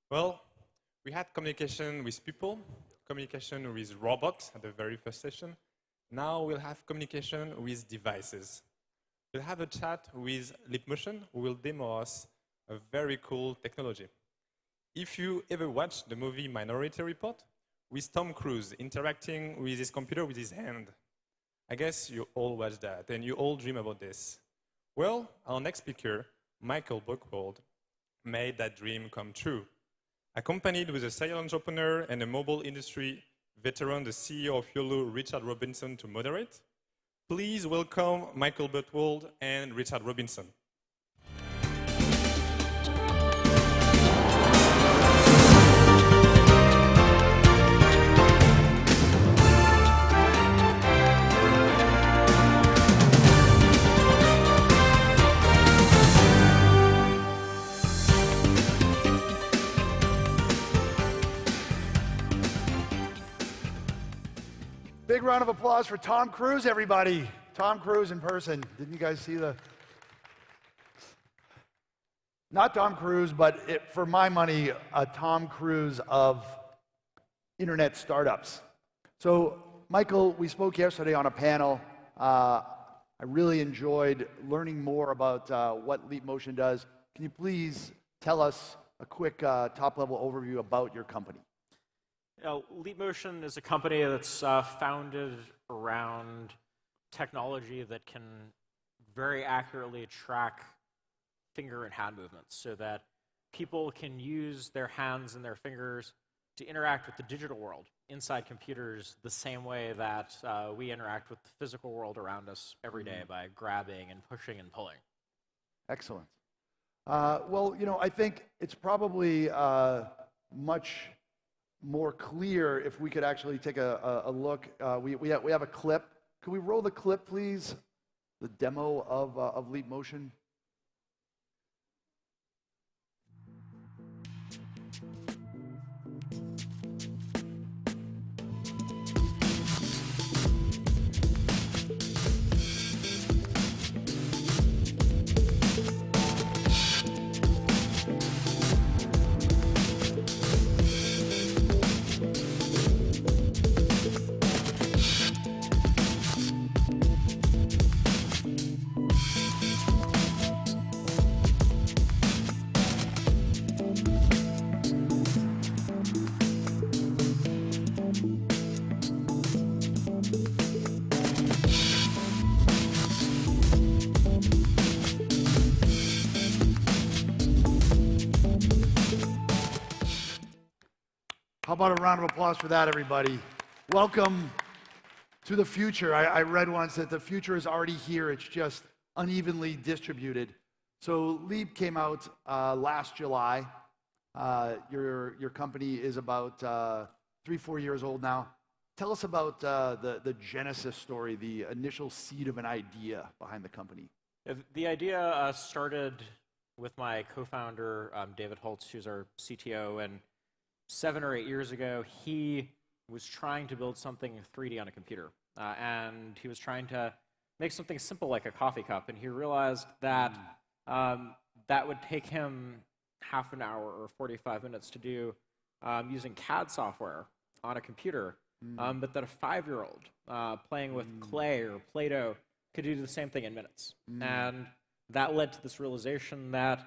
Well, we had communication with people, communication with robots at the very first session. Now we'll have communication with devices. We'll have a chat with Leapmotion, who will demo us a very cool technology. If you ever watched the movie Minority Report, with Tom Cruise interacting with his computer with his hand, I guess you all watched that and you all dream about this. Well, our next speaker, Michael Buckwald, made that dream come true. Accompanied with a serial entrepreneur and a mobile industry veteran, the CEO of YOLO, Richard Robinson, to moderate, please welcome Michael Buckwald and Richard Robinson. Big round of applause for Tom Cruise, everybody. Tom Cruise in person. Didn't you guys see the... Not Tom Cruise, but for my money, a Tom Cruise of internet startups. So, Michael, we spoke yesterday on a panel. I really enjoyed learning more about what Leapmotion does. Can you please tell us a quick top-level overview about your company? Leapmotion is a company that's founded around technology that can very accurately track finger and hand movements so that people can use their hands and their fingers to interact with the digital world inside computers the same way that we interact with the physical world around us every day by grabbing and pushing and pulling. Excellent. Well, I think it's probably much more clear if we could actually take a look. We have a clip. Could we roll the clip, please? The demo of Leapmotion. How about a round of applause for that, everybody? Welcome to the future. I read once that the future is already here. It's just unevenly distributed. So Leap came out last July. Your company is about 3-4 years old now. Tell us about the genesis story, the initial seed of an idea behind the company. The idea started with my co-founder, David Holtz, who's our CTO, and 7 or 8 years ago, he was trying to build something 3D on a computer. And he was trying to make something simple like a coffee cup. And he realized that that would take him half an hour or 45 minutes to do using CAD software on a computer, but that a 5-year-old playing with clay or Play-Doh could do the same thing in minutes. And that led to this realization that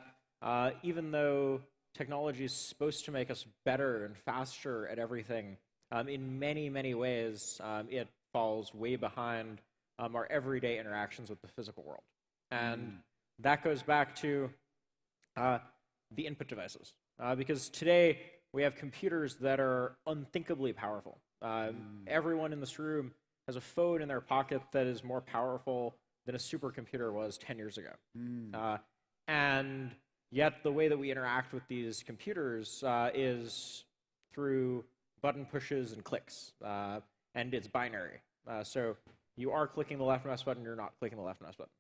even though technology is supposed to make us better and faster at everything, in many, many ways, it falls way behind our everyday interactions with the physical world. And that goes back to the input devices. Because today, we have computers that are unthinkably powerful. Everyone in this room has a phone in their pocket that is more powerful than a supercomputer was 10 years ago. And yet, the way that we interact with these computers is through button pushes and clicks, and it's binary. So you are clicking the left mouse button, you're not clicking the left mouse button.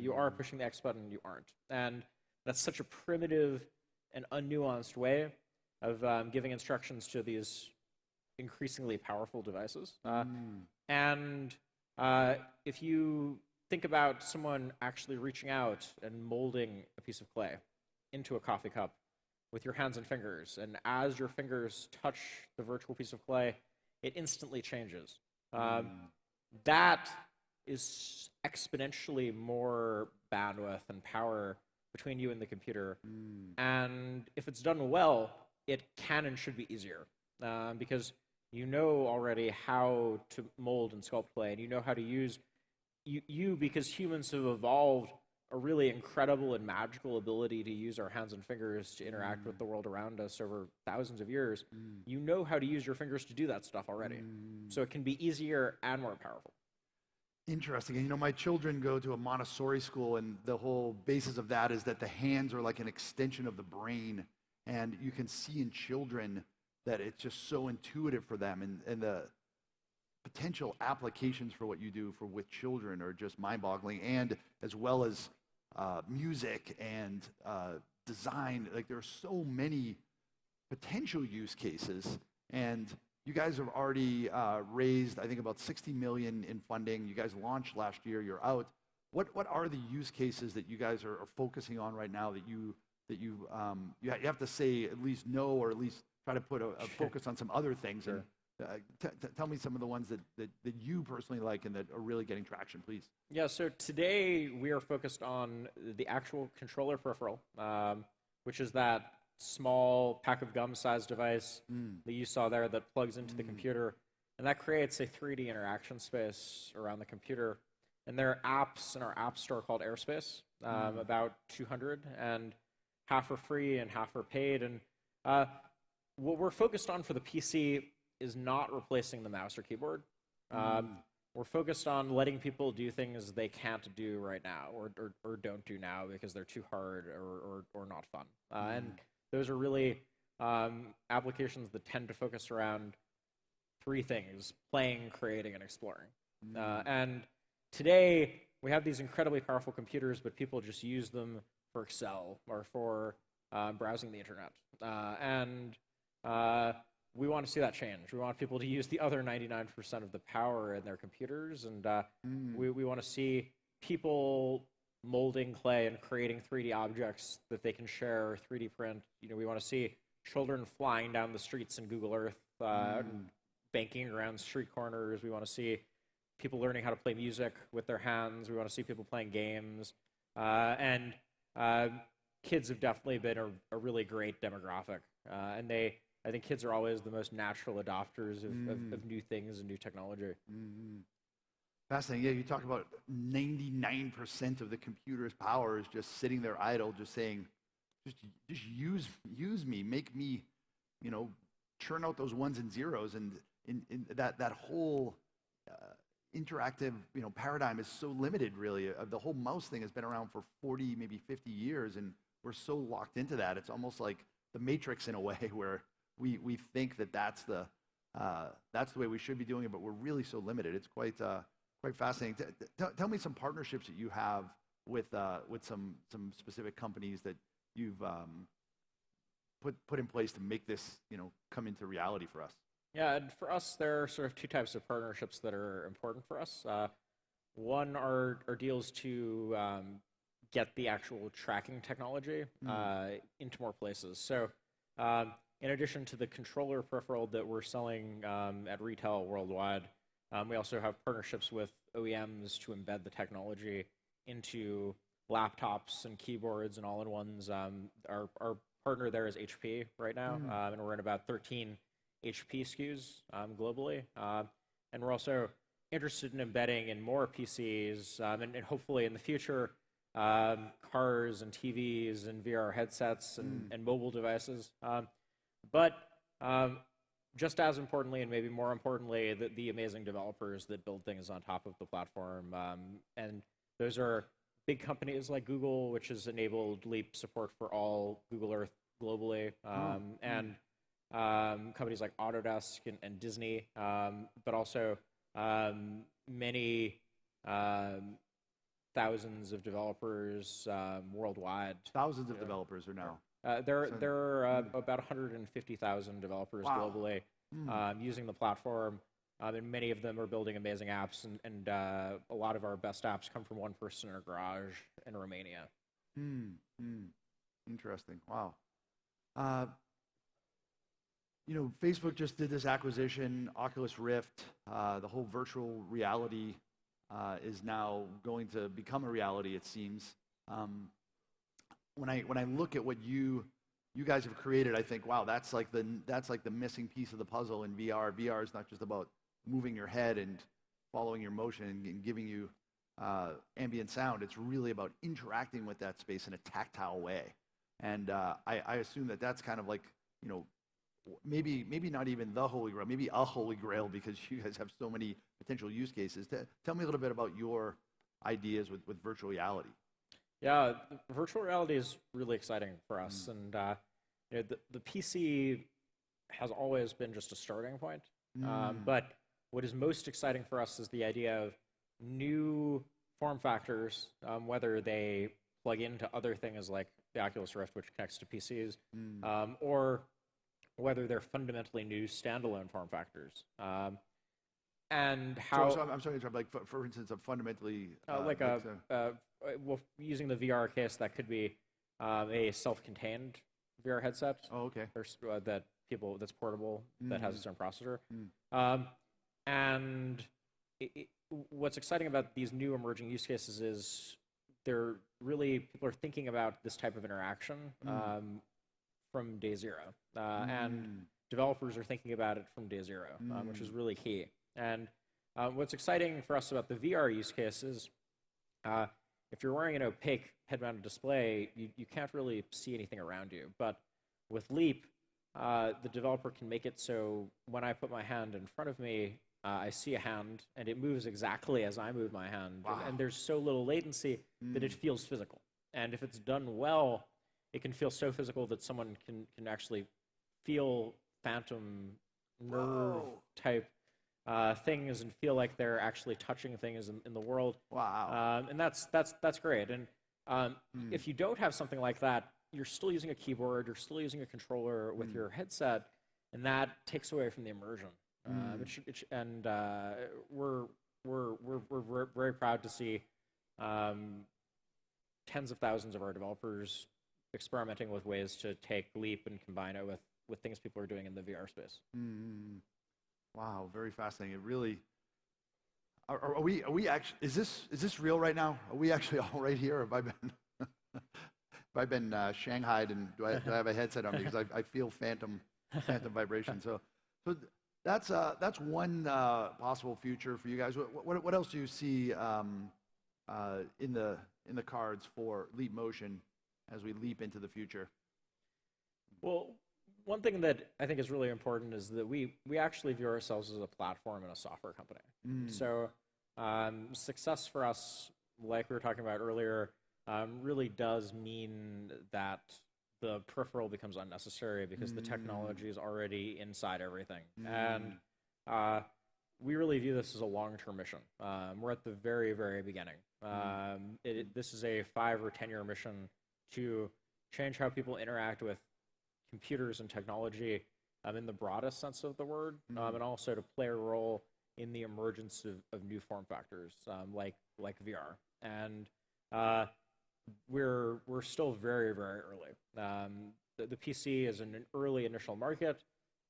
You are pushing the X button, you aren't. And that's such a primitive and unnuanced way of giving instructions to these increasingly powerful devices. And if you think about someone actually reaching out and molding a piece of clay into a coffee cup, with your hands and fingers. And as your fingers touch the virtual piece of clay, it instantly changes. That is exponentially more bandwidth and power between you and the computer. And if it's done well, it can and should be easier because you know already how to mold and sculpt clay, and you know how to use because humans have evolved a really incredible and magical ability to use our hands and fingers to interact with the world around us over thousands of years. You know how to use your fingers to do that stuff already. So it can be easier and more powerful. Interesting. And my children go to a Montessori school, and the whole basis of that is that the hands are like an extension of the brain. And you can see in children that it's just so intuitive for them. And the potential applications for what you do with children are just mind-boggling, and as well as music and design. Like, there are so many potential use cases, and you guys have already raised, I think, about $60 million in funding. You guys launched last year. You're out. What are the use cases that you guys are focusing on right now that you have to say at least no, or at least try to put a focus on some other things? Sure. And tell me some of the ones that you personally like and that are really getting traction, please. Yeah, so today we are focused on the actual controller peripheral, which is that small pack of gum sized device that you saw there that plugs into the computer. And that creates a 3D interaction space around the computer. And there are apps in our app store called Airspace, about 200, and half are free and half are paid. And what we're focused on for the PC is not replacing the mouse or keyboard. We're focused on letting people do things they can't do right now, or don't do now because they're too hard or not fun. And those are really applications that tend to focus around three things: playing, creating, and exploring. And today, we have these incredibly powerful computers, but people just use them for Excel or for browsing the internet. And we want to see that change. We want people to use the other 99% of the power in their computers, and we want to see people molding clay and creating 3D objects that they can share or 3D print. We want to see children flying down the streets in Google Earth, banking around street corners. We want to see people learning how to play music with their hands. We want to see people playing games. And kids have definitely been a really great demographic. And I think kids are always the most natural adopters of new things and new technology. Fascinating. Yeah, you talk about 99% of the computer's power is just sitting there idle, just saying, just use me, make me, churn out those ones and zeros. And in that whole interactive, paradigm is so limited, really. The whole mouse thing has been around for 40, maybe 50 years, and we're so locked into that. It's almost like the Matrix in a way, where we think that's the way we should be doing it, but we're really so limited. It's quite fascinating. Tell me some partnerships that you have with some specific companies that you've put in place to make this come into reality for us. Yeah, and for us, there are sort of two types of partnerships that are important for us. One are deals to get the actual tracking technology into more places. So in addition to the controller peripheral that we're selling at retail worldwide, we also have partnerships with OEMs to embed the technology into laptops and keyboards and all-in-ones. Our partner there is HP right now, and we're in about 13 HP SKUs globally. And we're also interested in embedding in more PCs, and hopefully in the future, cars and TVs and VR headsets and mobile devices. But just as importantly, and maybe more importantly, the amazing developers that build things on top of the platform. And those are big companies like Google, which has enabled Leap support for all Google Earth globally, and companies like Autodesk and Disney, but also many thousands of developers worldwide. Thousands of developers are now. There are about 150,000 developers globally using the platform, and many of them are building amazing apps, and a lot of our best apps come from one person in a garage in Romania. Interesting. Wow. You know, Facebook just did this acquisition, Oculus Rift. The whole virtual reality is now going to become a reality, it seems. When I look at what you guys have created, I think, wow, that's like the missing piece of the puzzle in VR. VR is not just about moving your head and following your motion and giving you ambient sound. It's really about interacting with that space in a tactile way. And I assume that that's kind of like, you know, maybe not even the holy grail, maybe a holy grail, because you guys have so many potential use cases. Tell me a little bit about your ideas with virtual reality. Yeah, virtual reality is really exciting for us, and you know, the PC has always been just a starting point. But what is most exciting for us is the idea of new form factors, whether they plug into other things like the Oculus Rift, which connects to PCs, or whether they're fundamentally new standalone form factors. And how... So I'm sorry to interrupt, like for instance, a fundamentally... well, using the VR case, that could be a self-contained VR headset. Oh, okay. That's portable, that has its own processor. And what's exciting about these new emerging use cases is people are thinking about this type of interaction from day zero. And developers are thinking about it from day zero, which is really key. And what's exciting for us about the VR use case is if you're wearing an opaque head-mounted display, you can't really see anything around you. But with Leap, the developer can make it so when I put my hand in front of me, I see a hand, and it moves exactly as I move my hand. Wow. And there's so little latency that it feels physical. And if it's done well, it can feel so physical that someone can actually feel phantom nerve type things and feel like they're actually touching things in the world. Wow. And that's great. And if you don't have something like that, you're still using a keyboard, you're still using a controller with your headset, and that takes away from the immersion. We're very proud to see tens of thousands of our developers experimenting with ways to take Leap and combine it with things people are doing in the VR space. Wow, very fascinating. It really. Are we actually? Is this real right now? Are we actually all right here? Have I been shanghaied, and do I have a headset on me because I feel phantom vibration? So that's one possible future for you guys. What else do you see in the cards for Leap Motion as we leap into the future? Well, one thing that I think is really important is that we actually view ourselves as a platform and a software company. So success for us, like we were talking about earlier, really does mean that the peripheral becomes unnecessary because the technology is already inside everything. And we really view this as a long-term mission. We're at the very, very beginning. This is a 5 or 10-year mission to change how people interact with computers and technology in the broadest sense of the word, and also to play a role in the emergence of new form factors like VR. And we're still very, very early. The PC is an early initial market.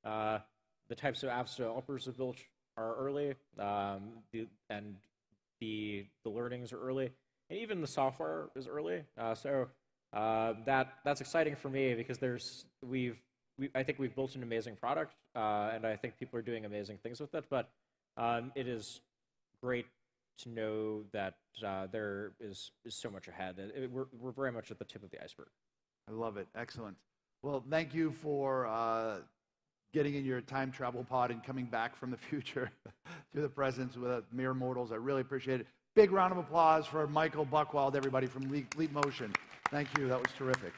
The types of apps developers have built are early, and the learnings are early, and even the software is early. That's exciting for me because I think we've built an amazing product, and I think people are doing amazing things with it. But it is great to know that there is so much ahead. We're very much at the tip of the iceberg. I love it. Excellent. Well, thank you for getting in your time travel pod and coming back from the future to the present with mere mortals. I really appreciate it. Big round of applause for Michael Buckwald, everybody from Leap Motion. Thank you. That was terrific.